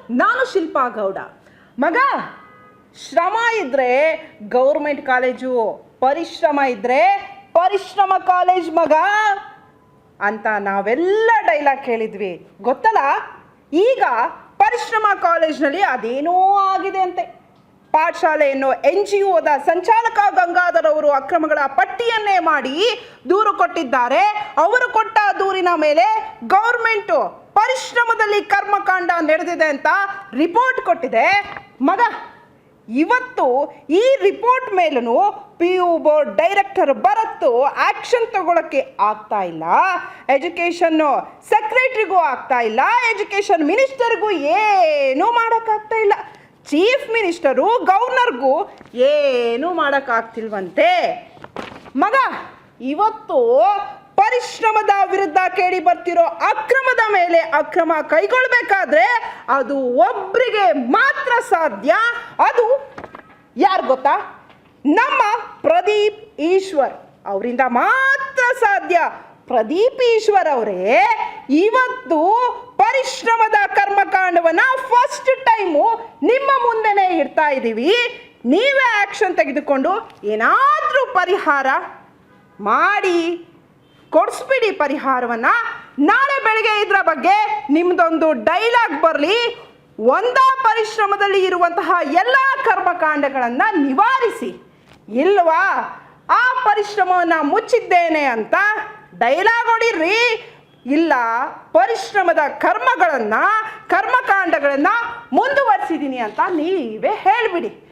ನಾನು ಶಿಲ್ಪಾ ಗೌಡ. ಮಗ, ಶ್ರಮ ಇದ್ದರೆ ಗೌರ್ಮೆಂಟ್ ಕಾಲೇಜು, ಪರಿಶ್ರಮ ಇದ್ದರೆ ಪರಿಶ್ರಮ ಕಾಲೇಜ್ ಮಗ ಅಂತ ನಾವೆಲ್ಲ ಡೈಲಾಗ್ ಕೇಳಿದ್ವಿ ಗೊತ್ತಲ್ಲ. ಈಗ ಪರಿಶ್ರಮ ಕಾಲೇಜ್ನಲ್ಲಿ ಅದೇನೋ ಆಗಿದೆ ಅಂತೆ. ಪಾಠಶಾಲೆಯನ್ನು NGOದ ಸಂಚಾಲಕ ಗಂಗಾಧರ್ ಅವರು ಅಕ್ರಮಗಳ ಪಟ್ಟಿಯನ್ನೇ ಮಾಡಿ ದೂರು ಕೊಟ್ಟಿದ್ದಾರೆ. ಅವರು ಕೊಟ್ಟ ದೂರಿನ ಮೇಲೆ ಗೌರ್ಮೆಂಟು ಪರಿಶ್ರಮದಲ್ಲಿ ಕರ್ಮಕಾಂಡ ನಡೆದಿದೆ ಅಂತ ರಿಪೋರ್ಟ್ ಕೊಟ್ಟಿದೆ. ಮಗ, ಇವತ್ತು ಈ ರಿಪೋರ್ಟ್ ಮೇಲೂ PU board director Bharat action ತಗೊಳ್ಳೋಕ್ಕೆ ಆಗ್ತಾ ಇಲ್ಲ. ಎಜುಕೇಷನ್ ಸೆಕ್ರೆಟರಿಗೂ ಆಗ್ತಾ ಇಲ್ಲ, ಎಜುಕೇಷನ್ ಮಿನಿಸ್ಟರ್ಗೂ ಏನೂ ಮಾಡೋಕ್ಕಾಗ್ತಾ ಇಲ್ಲ. ಚೀಫ್ ಮಿನಿಸ್ಟರು ಗವರ್ನರ್ಗೂ ಏನೂ ಮಾಡೋಕ್ಕಾಗ್ತಿಲ್ವಂತೆ. ಮಗ, ಇವತ್ತು ಪರಿಶ್ರಮದ ವಿರುದ್ಧ ಕೇಳಿ ಬರ್ತಿರೋ ಅಕ್ರಮದ ಮೇಲೆ ಅಕ್ರಮ ಕೈಗೊಳ್ಳಬೇಕಾದ್ರೆ ಅದು ಒಬ್ಬರಿಗೆ ಮಾತ್ರ ಸಾಧ್ಯ. ಅದು ಯಾರು ಗೊತ್ತಾ? ನಮ್ಮ ಪ್ರದೀಪ್ ಈಶ್ವರ್ ಅವರಿಂದ ಮಾತ್ರ ಸಾಧ್ಯ. ಪ್ರದೀಪ್ ಈಶ್ವರ್ ಅವರೇ ಇವತ್ತು ಪರಿಶ್ರಮದ ಕರ್ಮಕಾಂಡವನ್ನು ಫಸ್ಟ್ ಟೈಮು ನಿಮ್ಮ ಮುಂದೆನೇ ಇಡ್ತಾ ಇದ್ದೀವಿ. ನೀವೇ ಆ್ಯಕ್ಷನ್ ತೆಗೆದುಕೊಂಡು ಏನಾದರೂ ಪರಿಹಾರ ಮಾಡಿ ಕೊಡಿಸ್ಬಿಡಿ ಪರಿಹಾರವನ್ನು. ನಾಳೆ ಬೆಳಗ್ಗೆ ಇದರ ಬಗ್ಗೆ ನಿಮ್ಮದೊಂದು ಡೈಲಾಗ್ ಬರಲಿ. ಒಂದೇ ಪರಿಶ್ರಮದಲ್ಲಿ ಇರುವಂತಹ ಎಲ್ಲ ಕರ್ಮಕಾಂಡಗಳನ್ನು ನಿವಾರಿಸಿ, ಇಲ್ವಾ ಆ ಪರಿಶ್ರಮವನ್ನು ಮುಚ್ಚಿದ್ದೇನೆ ಅಂತ ಡೈಲಾಗ್ ಹೊಡಿರ್ರಿ. ಇಲ್ಲ, ಪರಿಶ್ರಮದ ಕರ್ಮಕಾಂಡಗಳನ್ನು ಮುಂದುವರಿಸಿದ್ದೀನಿ ಅಂತ ನೀವೇ ಹೇಳಿಬಿಡಿ.